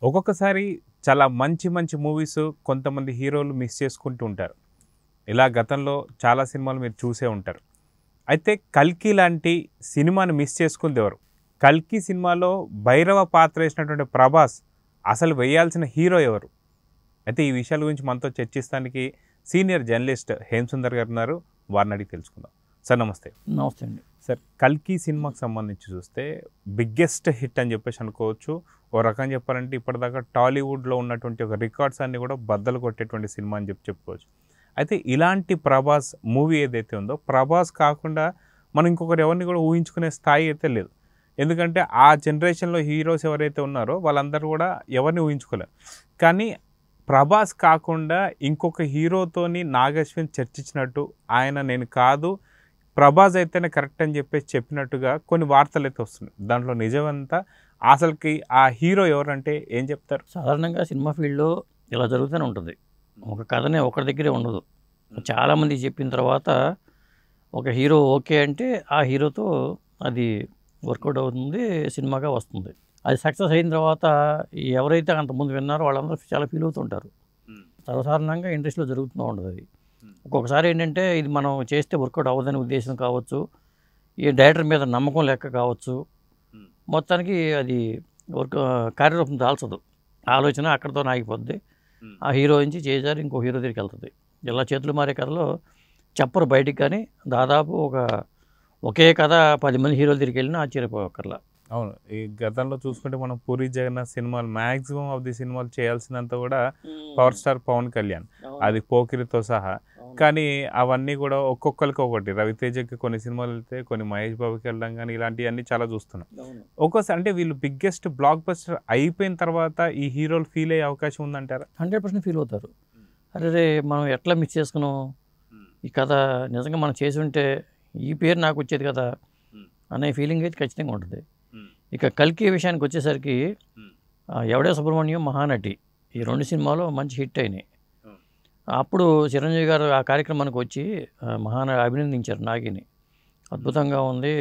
ఒక్కొక్కసారి చాలా మంచి మంచి మూవీస్ కొంతమంది హీరోలు మిస్ చేసుకుంటూ ఉంటారు. ఇలా గతంలో చాలా సినిమాలు మీరు చూసే ఉంటారు. అయితే 'కల్కి' లాంటి సినిమాని మిస్ చేసుకుంది ఎవరు? 'కల్కి' సినిమాలో భైరవ పాత్ర వేసినటువంటి ప్రభాస్ అసలు వేయాల్సిన హీరో ఎవరు? అయితే ఈ విషయాల గురించి మనతో చర్చిస్తానికి సీనియర్ జర్నలిస్ట్ హేమసుందర్ గారు ఉన్నారు. వారిని అడిగి తెలుసుకుందాం. సార్ నమస్తే. నమస్తే అండి. సార్, 'కల్కి' సినిమాకి సంబంధించి చూస్తే బిగ్గెస్ట్ హిట్ అని చెప్పేసి అనుకోవచ్చు. ఓ రకంగా చెప్పాలంటే ఇప్పటిదాకా టాలీవుడ్లో ఉన్నటువంటి ఒక రికార్డ్స్ అన్ని కూడా బద్దలు కొట్టేటువంటి సినిమా అని చెప్పుకోవచ్చు. అయితే ఇలాంటి ప్రభాస్ మూవీ ఏదైతే ఉందో, ప్రభాస్ కాకుండా మనం ఇంకొకరు ఎవరిని కూడా ఊహించుకునే స్థాయి అయితే లేదు. ఎందుకంటే ఆ జనరేషన్లో హీరోస్ ఎవరైతే ఉన్నారో వాళ్ళందరూ కూడా ఎవరిని ఊహించుకోలేరు. కానీ ప్రభాస్ కాకుండా ఇంకొక హీరోతోని నాగశ్విన్ చర్చించినట్టు, ఆయన నేను కాదు ప్రభాస్ అయితేనే కరెక్ట్ అని చెప్పేసి చెప్పినట్టుగా కొన్ని వార్తలు అయితే వస్తున్నాయి. దాంట్లో నిజమంతా అసలుకి ఆ హీరో ఎవరంటే ఏం చెప్తారు? సాధారణంగా సినిమా ఫీల్డ్లో ఇలా జరుగుతూనే ఉంటుంది. ఒక కథనే ఒకరి దగ్గరే ఉండదు. చాలామంది చెప్పిన తర్వాత ఒక హీరో ఓకే అంటే ఆ హీరోతో అది వర్కౌట్ అవుతుంది, సినిమాగా వస్తుంది. అది సక్సెస్ అయిన తర్వాత ఎవరైతే అంతకుముందు విన్నారో వాళ్ళందరూ చాలా ఫీల్ అవుతుంటారు. సర్వసాధారణంగా ఇండస్ట్రీలో జరుగుతూ ఉంటుంది. అది ఒక్కొక్కసారి ఏంటంటే ఇది మనం చేస్తే వర్కౌట్ అవ్వదనే ఉద్దేశం కావచ్చు, ఈ డైరెక్టర్ మీద నమ్మకం లెక్క కావచ్చు, మొత్తానికి అది కార్యరూపం దాల్చదు. ఆలోచన అక్కడితో ఆగిపోద్ది. ఆ హీరో నుంచి చేజారి ఇంకో హీరో దగ్గరికి వెళ్తుంది. ఇలా చేతులు మారే కథలో చెప్పరు బయటికి, కానీ దాదాపు ఒకే కథ 10 మంది హీరోల దగ్గరికి వెళ్ళినా ఆశ్చర్యపోకర్లా. అవును, ఈ గతంలో చూసుకుంటే మనం పూరి జగన్నాథ్ సినిమాలు మ్యాక్సిమం ఆఫ్ ది సినిమాలు చేయాల్సినంత కూడా పవర్ స్టార్ పవన్ కళ్యాణ్, అది పోకిరితో సహా. కానీ అవన్నీ కూడా ఒక్కొక్కరికి ఒకటి, రవితేజకి కొన్ని సినిమాలు వెళ్తే కొన్ని మహేష్ బాబుకి వెళ్ళడం కానీ ఇలాంటివన్నీ చాలా చూస్తున్నాం. ఒక్కోసారి అంటే వీళ్ళు బిగ్గెస్ట్ బ్లాక్ బస్టర్ అయిపోయిన తర్వాత ఈ హీరోలు ఫీల్ అయ్యే అవకాశం ఉందంటారా? 100% ఫీల్ అవుతారు. అరే మనం ఎట్లా మిస్ చేసుకున్నాం, ఈ కథ నిజంగా మనం చేసి ఉంటే ఈ పేరు నాకు వచ్చేది కదా అనే ఫీలింగ్ అయితే ఖచ్చితంగా ఉంటుంది. ఇక 'కల్కి' విషయానికి వచ్చేసరికి ఎవడే సుబ్రహ్మణ్యం, మహానటి ఈ 2 సినిమాలు మంచి హిట్ అయినాయి. అప్పుడు చిరంజీవి గారు ఆ కార్యక్రమానికి వచ్చి అభినందించారు నాగిని. అద్భుతంగా ఉంది,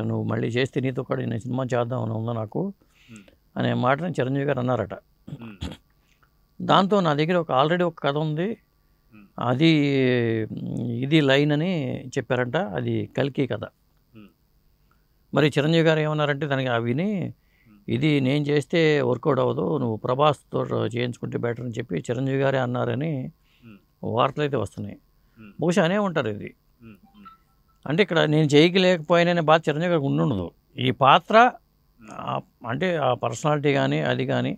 నువ్వు మళ్ళీ చేస్తే నీతో కూడా నేను సినిమా చేద్దామని ఉందా నాకు అనే మాటని చిరంజీవి గారు అన్నారట. దాంతో నా దగ్గర ఆల్రెడీ ఒక కథ ఉంది, అది ఇది లైన్ అని చెప్పారంట. అది 'కల్కి' కథ. మరి చిరంజీవి గారు ఏమన్నారంటే దానికి విని, ఇది నేను చేస్తే వర్కౌట్ అవ్వదు, నువ్వు ప్రభాస్తో చేయించుకుంటే బెటర్ అని చెప్పి చిరంజీవి గారే అన్నారని వార్తలు అయితే వస్తున్నాయి. బహుశా అనే ఉంటారు. ఇది అంటే ఇక్కడ నేను చేయలేకపోయినా బాధ చిరంజీవి గారికి ఉండదు. ఈ పాత్ర అంటే ఆ పర్సనాలిటీ కానీ అది కానీ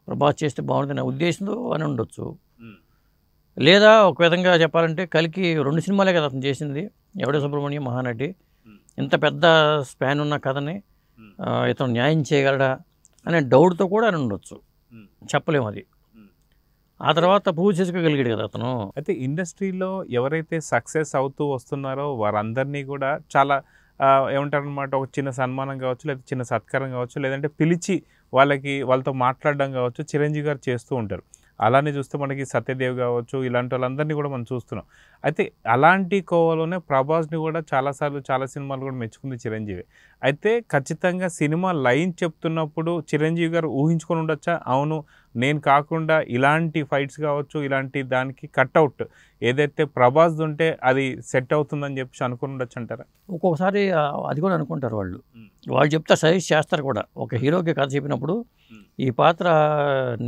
ప్రభాస్ చేస్తే బాగుంటుంది ఉద్దేశంతో అని ఉండొచ్చు. లేదా ఒక విధంగా చెప్పాలంటే 'కల్కి' 2 సినిమాలే కదా అతను చేసింది, ఎవడే సుబ్రహ్మణ్యం, మహానటి. ఇంత పెద్ద స్పాన్ ఉన్న కథని ఇతను న్యాయం చేయగలడా అనే డౌట్తో కూడా అని ఉండొచ్చు, చెప్పలేము. అది ఆ తర్వాత ప్రూవ్ చేసుకోగలిగాడు కదా అతను. అయితే ఇండస్ట్రీలో ఎవరైతే సక్సెస్ అవుతూ వస్తున్నారో వారందరినీ కూడా చాలా ఏమంటారనమాట, ఒక చిన్న సన్మానం కావచ్చు, లేదా చిన్న సత్కారం కావచ్చు, లేదంటే పిలిచి వాళ్ళతో మాట్లాడడం కావచ్చు, చిరంజీవి గారు చేస్తూ ఉంటారు. అలానే చూస్తే మనకి సత్యదేవ్ కావచ్చు, ఇలాంటి వాళ్ళందరినీ కూడా మనం చూస్తున్నాం. అయితే అలాంటి కోవలోనే ప్రభాస్ని కూడా చాలాసార్లు చాలా సినిమాలు కూడా మెచ్చుకుంది చిరంజీవి. అయితే ఖచ్చితంగా సినిమా లైన్ చెప్తున్నప్పుడు చిరంజీవి గారు ఊహించుకొని ఉండొచ్చా, అవును నేను కాకుండా ఇలాంటి ఫైట్స్ కావచ్చు, ఇలాంటి దానికి కట్అవుట్ ఏదైతే ప్రభాస్ ఉంటే అది సెట్ అవుతుందని చెప్పి అనుకుని ఉండొచ్చు అంటారా? ఒక్కొక్కసారి అది కూడా అనుకుంటారు వాళ్ళు చెప్తే సజెస్ట్ చేస్తారు కూడా. ఒక హీరోకి కథ చెప్పినప్పుడు ఈ పాత్ర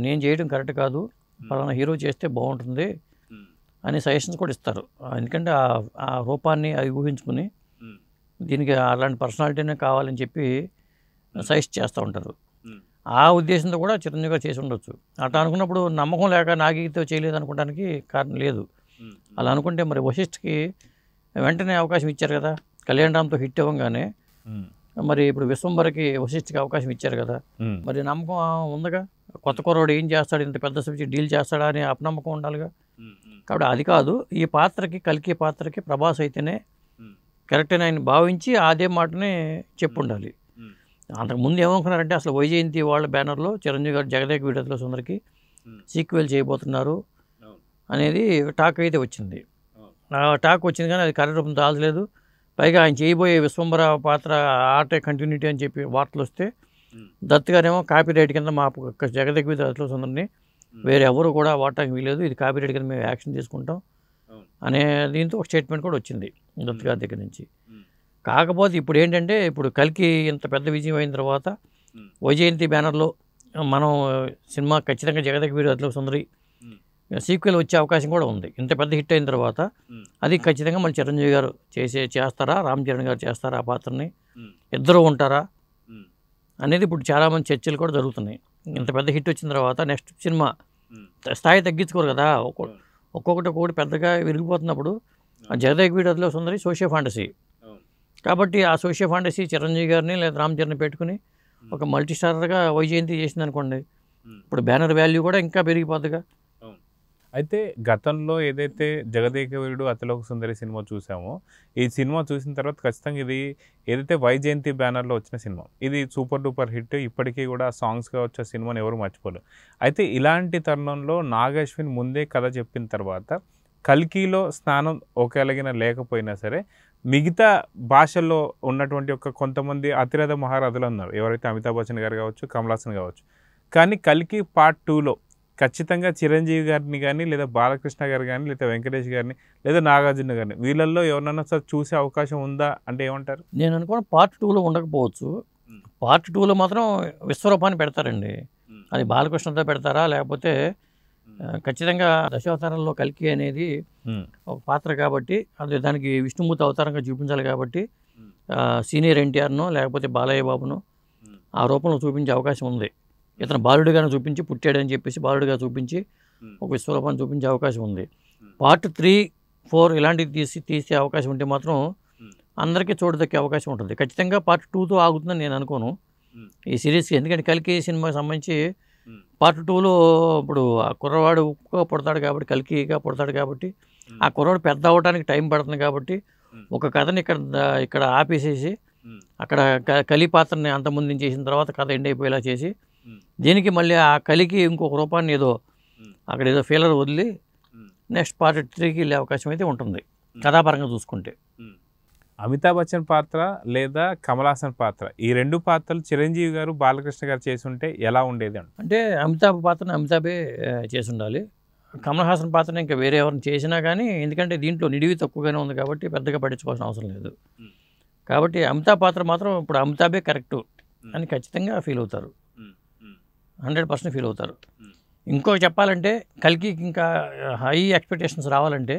నేను చేయడం కరెక్ట్ కాదు, పలానా హీరో చేస్తే బాగుంటుంది అని సజెషన్స్ కూడా ఇస్తారు. ఎందుకంటే ఆ రూపాన్ని అవి ఊహించుకుని దీనికి అలాంటి పర్సనాలిటీనే కావాలని చెప్పి సజెస్ట్ చేస్తూ ఉంటారు. ఆ ఉద్దేశంతో కూడా చిరంజీవి గారు చేసి ఉండొచ్చు. అట్లా అనుకున్నప్పుడు నమ్మకం లేక నాగితో చేయలేదు అనుకోవడానికి కారణం లేదు. అలా అనుకుంటే మరి వశిష్ఠకి వెంటనే అవకాశం ఇచ్చారు కదా, కళ్యాణ్ రామ్తో హిట్ అవ్వగానే. మరి ఇప్పుడు విశ్వంబరకి వశిష్ఠకి అవకాశం ఇచ్చారు కదా, మరి నమ్మకం ఉందిగా. కొత్త కుర్రోడు ఏం చేస్తాడు, ఇంత పెద్ద సబ్జెక్ట్ డీల్ చేస్తాడా అని అపనమ్మకం ఉండాలిగా. కాబట్టి అది కాదు, ఈ పాత్రకి 'కల్కి' పాత్రకి ప్రభాస్ అయితేనే కరెక్ట్ అని ఆయన భావించి అదే మాటనే చెప్పుండాలి. అంతకుముందు ఏమనుకున్నారంటే అసలు వైజయంతి వాళ్ళ బ్యానర్లో చిరంజీవి గారు జగదేక వీరుడతల సుందరికి సీక్వెల్ చేయబోతున్నారు అనేది టాక్ అయితే వచ్చింది. ఆ టాక్ వచ్చింది కానీ అది కార్యరూపం దాల్చలేదు. పైగా ఆయన చేయబోయే విశ్వంబర పాత్ర ఆటే కంటిన్యూటీ అని చెప్పి వార్తలు వస్తే దత్ గారేమో కాపీ రైట్ కింద మా జగదేక వీరుడు అతిలోక సుందరిని వేరే ఎవరు కూడా వాడటానికి వీలేదు, ఇది కాపీ రైట్ కింద మేము యాక్షన్ తీసుకుంటాం అనే దీంతో ఒక స్టేట్మెంట్ కూడా వచ్చింది దత్ గారి దగ్గర నుంచి. కాకపోతే ఇప్పుడు ఏంటంటే ఇప్పుడు కల్కి ఇంత పెద్ద విజయం అయిన తర్వాత వైజయంతి బ్యానర్లో మనం సినిమా ఖచ్చితంగా జగదేక వీరుడు అతిలోక సుందరి సీక్వెల్ వచ్చే అవకాశం కూడా ఉంది. ఇంత పెద్ద హిట్ అయిన తర్వాత అది ఖచ్చితంగా మళ్ళీ చిరంజీవి గారు చేస్తారా, రామ్ చరణ్ గారు చేస్తారా ఆ పాత్రని, ఇద్దరు ఉంటారా అనేది ఇప్పుడు చాలామంది చర్చలు కూడా జరుగుతున్నాయి. ఇంత పెద్ద హిట్ వచ్చిన తర్వాత నెక్స్ట్ సినిమా స్థాయి తగ్గించుకోరు కదా, ఒక్కొక్కటి పెద్దగా విరిగిపోతున్నప్పుడు ఆ జగదేక వీరుడు అతిలోక సుందరి సోషియో ఫాంటసీ కాబట్టి ఆ సోషియో ఫాంటసీ చిరంజీవి గారిని లేదా రామ్ చరణ్ పెట్టుకుని ఒక మల్టీ స్టారర్గా వైజయంతి చేసింది అనుకోండి, ఇప్పుడు బ్యానర్ వాల్యూ కూడా ఇంకా పెరిగిపోద్దిగా. అయితే గతంలో ఏదైతే జగదేక వీరుడు అతిలోక సుందరి సినిమా చూసామో, ఈ సినిమా చూసిన తర్వాత ఖచ్చితంగా ఇది ఏదైతే వైజయంతి బ్యానర్లో వచ్చిన సినిమా, ఇది సూపర్ డూపర్ హిట్. ఇప్పటికీ కూడా సాంగ్స్గా వచ్చే సినిమాని ఎవరు మర్చిపోలేరు. అయితే ఇలాంటి తరుణంలో నాగశ్విన్ ముందే కథ చెప్పిన తర్వాత కల్కిలో స్థానం ఒకేలాగిన లేకపోయినా సరే మిగతా భాషల్లో ఉన్నటువంటి ఒక కొంతమంది అతిరథ మహారథులు ఉన్నారు, ఎవరైతే అమితాబ్ బచ్చన్ గారు కావచ్చు, కమల్ హాసన్ కావచ్చు. కానీ కల్కి పార్ట్ 2లో ఖచ్చితంగా చిరంజీవి గారిని కానీ, లేదా బాలకృష్ణ గారు కానీ, లేదా వెంకటేష్ గారిని, లేదా నాగార్జున గారిని, వీళ్ళల్లో ఎవరినైనా సార్ చూసే అవకాశం ఉందా అంటే ఏమంటారు? నేను అనుకోవడం పార్ట్ 2లో ఉండకపోవచ్చు. పార్ట్ 2లో మాత్రం విశ్వరూపాన్ని పెడతారండి. అది బాలకృష్ణతో పెడతారా, లేకపోతే ఖచ్చితంగా దశావతారంలో కల్కి అనేది ఒక పాత్ర కాబట్టి అది దానికి విష్ణుమూర్తి అవతారంగా చూపించాలి కాబట్టి సీనియర్ ఎన్టీఆర్నో లేకపోతే బాలయ్య బాబునో ఆ రూపంలో చూపించే అవకాశం ఉంది. ఇతను బాలుడిగానే చూపించి పుట్టాడని చెప్పేసి బాలుడిగా చూపించి ఒక విశ్వరూపాన్ని చూపించే అవకాశం ఉంది. పార్ట్ 3, 4 ఇలాంటివి తీసే అవకాశం ఉంటే మాత్రం అందరికీ చూడదక్కే అవకాశం ఉంటుంది. ఖచ్చితంగా పార్ట్ 2తో ఆగుతుందని నేను అనుకోను ఈ సిరీస్కి. ఎందుకంటే కల్కి సినిమాకి సంబంధించి పార్ట్ 2లో ఇప్పుడు ఆ కుర్రవాడు పుడతాడు కాబట్టి, కల్కిగా పుడతాడు కాబట్టి, ఆ కుర్రవాడు పెద్ద అవ్వడానికి టైం పడుతుంది కాబట్టి ఒక కథని ఇక్కడ ఆపేసేసి అక్కడ కలి పాత్రని అంతమంది చేసిన తర్వాత కథ ఎండ్ అయిపోయేలా చేసి దీనికి మళ్ళీ ఆ కలికి ఇంకొక రూపాన్ని ఏదో అక్కడ ఏదో ఫీలర్ వదిలి నెక్స్ట్ పార్ట్ 3కి వెళ్ళే అవకాశం అయితే ఉంటుంది కథాపరంగా చూసుకుంటే. అమితాబ్ బచ్చన్ పాత్ర లేదా కమల్ హాసన్ పాత్ర, ఈ రెండు పాత్రలు చిరంజీవి గారు, బాలకృష్ణ గారు చేసి ఉంటే ఎలా ఉండేది అంటే అమితాబ్ పాత్రను అమితాబే చేసి ఉండాలి. కమల్ హాసన్ పాత్రను ఇంకా వేరే ఎవరిని చేసినా కానీ, ఎందుకంటే దీంట్లో నిడివి తక్కువగానే ఉంది కాబట్టి పెద్దగా పట్టించుకోవాల్సిన అవసరం లేదు. కాబట్టి అమితాబ్ పాత్ర మాత్రం ఇప్పుడు అమితాబే కరెక్టు అని ఖచ్చితంగా ఫీల్ అవుతారు, 100% ఫీల్ అవుతారు. ఇంకొక చెప్పాలంటే కల్కి ఇంకా హై ఎక్స్పెక్టేషన్స్ రావాలంటే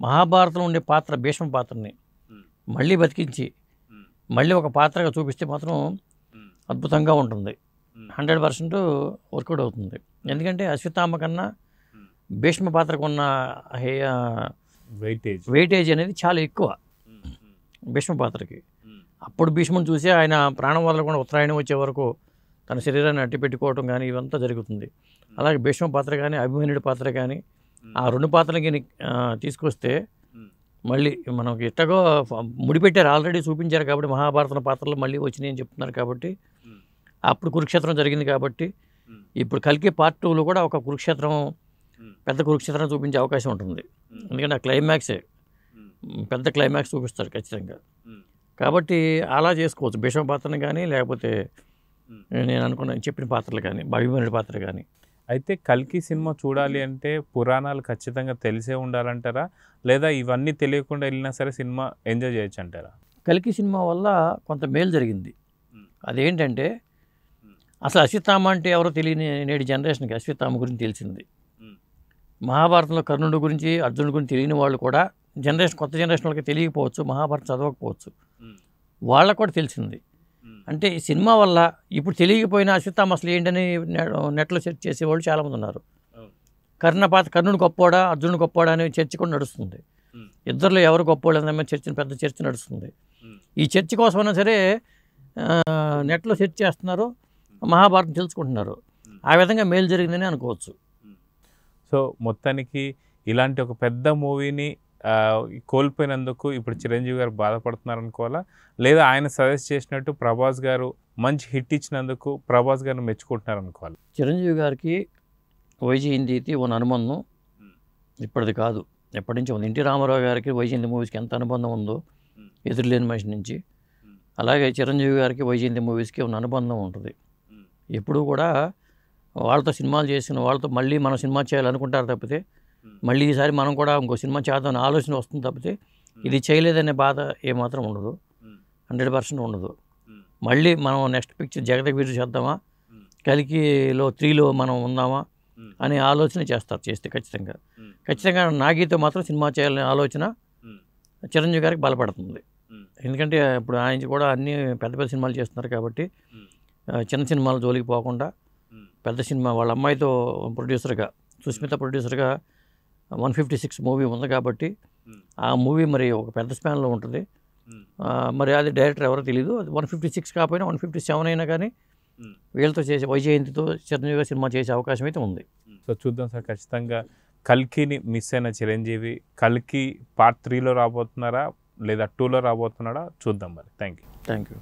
మహాభారతంలో ఉండే పాత్ర భీష్మ పాత్రని మళ్ళీ బతికించి మళ్ళీ ఒక పాత్రగా చూపిస్తే మాత్రం అద్భుతంగా ఉంటుంది, 100% వర్కౌట్ అవుతుంది. ఎందుకంటే అశ్వత్థామ కన్నా భీష్మ పాత్రకు ఉన్న వెయిటేజ్ అనేది చాలా ఎక్కువ భీష్మ పాత్రకి. అప్పుడు భీష్మను చూసి ఆయన ప్రాణం వదలకుండా ఉత్తరాయణం వచ్చే వరకు తన శరీరాన్ని అట్టి పెట్టుకోవటం కానీ ఇవంతా జరుగుతుంది. అలాగే భీష్మ పాత్ర కానీ అభిమన్యుడి పాత్ర కానీ ఆ రెండు పాత్రలకి తీసుకొస్తే మళ్ళీ మనకి ఎట్టగో ముడిపెట్టారు, ఆల్రెడీ చూపించారు కాబట్టి మహాభారతం పాత్రలు మళ్ళీ వచ్చినాయి అని చెప్తున్నారు కాబట్టి అప్పుడు కురుక్షేత్రం జరిగింది కాబట్టి ఇప్పుడు కల్కి పార్ట్ 2లో కూడా ఒక కురుక్షేత్రం, పెద్ద కురుక్షేత్రం చూపించే అవకాశం ఉంటుంది. ఎందుకంటే ఆ క్లైమాక్సే పెద్ద క్లైమాక్స్ చూపిస్తారు ఖచ్చితంగా. కాబట్టి అలా చేసుకోవచ్చు భీష్మ పాత్రని కానీ, లేకపోతే నేను అనుకున్న చెప్పిన పాత్రలు కానీ, అభిమన్యుడి పాత్ర కానీ. అయితే కల్కి సినిమా చూడాలి అంటే పురాణాలు ఖచ్చితంగా తెలిసే ఉండాలంటారా, లేదా ఇవన్నీ తెలియకుండా వెళ్ళినా సరే సినిమా ఎంజాయ్ చేయొచ్చు అంటారా? కల్కి సినిమా వల్ల కొంత మేలు జరిగింది. అదేంటంటే అసలు అశ్వత్థామ అంటే ఎవరో తెలియని నేటి జనరేషన్కి అశ్వత్థామ గురించి తెలిసింది. మహాభారతంలో కర్ణుడి గురించి, అర్జునుడి గురించి తెలియని వాళ్ళు కూడా కొత్త జనరేషన్ వాళ్ళకి తెలియకపోవచ్చు, మహాభారతం చదవకపోవచ్చు, వాళ్ళకు కూడా తెలిసింది. అంటే ఈ సినిమా వల్ల ఇప్పుడు తెలియకపోయినా అశ్వత్థామ అసలు ఏంటని నెట్లో సెర్చ్ చేసేవాళ్ళు చాలామంది ఉన్నారు. కర్ణుడు గొప్పోడా, అర్జునుడు గొప్పోడా అనే చర్చ కూడా నడుస్తుంది. ఇద్దరిలో ఎవరు గొప్పోడు అనే పెద్ద చర్చ నడుస్తుంది. ఈ చర్చ కోసమైనా సరే నెట్లో సెర్చ్ చేస్తున్నారు, మహాభారతం తెలుసుకుంటున్నారు. ఆ విధంగా మేలు జరిగిందని అనుకోవచ్చు. సో మొత్తానికి ఇలాంటి ఒక పెద్ద మూవీని కోల్పోయినందుకు ఇప్పుడు చిరంజీవి గారు బాధపడుతున్నారు అనుకోవాలా, లేదా ఆయన సజెస్ట్ చేసినట్టు ప్రభాస్ గారు మంచి హిట్ ఇచ్చినందుకు ప్రభాస్ గారిని మెచ్చుకుంటున్నారు అనుకోవాలి? చిరంజీవి గారికి వైజయంతి ఉన్న అనుబంధం ఇప్పటిది కాదు, ఎప్పటి నుంచో ఉంది. ఎన్టీ రామారావు గారికి వైజయంతి మూవీస్కి ఎంత అనుబంధం ఉందో ఎదురులేని మనిషి నుంచి, అలాగే చిరంజీవి గారికి వైజయంతి మూవీస్కి ఉన్న అనుబంధం ఉంటుంది. ఎప్పుడూ కూడా వాళ్ళతో సినిమాలు చేసిన వాళ్ళతో మళ్ళీ మనం సినిమా చేయాలనుకుంటారు తప్పితే మళ్ళీ ఈసారి మనం కూడా ఇంకో సినిమా చేద్దామని ఆలోచన వస్తుంది తప్పితే ఇది చేయలేదనే బాధ ఏమాత్రం ఉండదు, 100% ఉండదు. మళ్ళీ మనం నెక్స్ట్ పిక్చర్ జగదేక వీరుడు చేద్దామా, కలికిలో 3లో మనం ఉందామా అనే ఆలోచన చేస్తారు. చేస్తే ఖచ్చితంగా నాగితో మాత్రం సినిమా చేయాలనే ఆలోచన చిరంజీవి గారికి బలపడుతుంది. ఎందుకంటే ఇప్పుడు ఆయన కూడా అన్ని పెద్ద పెద్ద సినిమాలు చేస్తున్నారు కాబట్టి చిన్న సినిమాల జోలికి పోకుండా పెద్ద సినిమా వాళ్ళ అమ్మాయితో ప్రొడ్యూసర్గా, సుస్మిత ప్రొడ్యూసర్గా 156 మూవీ ఉంది కాబట్టి ఆ మూవీ మరి ఒక పెద్ద స్పాన్లో ఉంటుంది. మరి అది డైరెక్టర్ ఎవరో తెలియదు, అది 156 కాకపోయినా 157 అయినా కానీ వీళ్ళతో చేసే వైజయంతితో చిరంజీవిగా సినిమా చేసే అవకాశం అయితే ఉంది. సో చూద్దాం సార్, ఖచ్చితంగా కల్కిని మిస్ అయిన చిరంజీవి కల్కి పార్ట్ 3లో రాబోతున్నారా లేదా 2లో రాబోతున్నాడా చూద్దాం మరి. Thank you.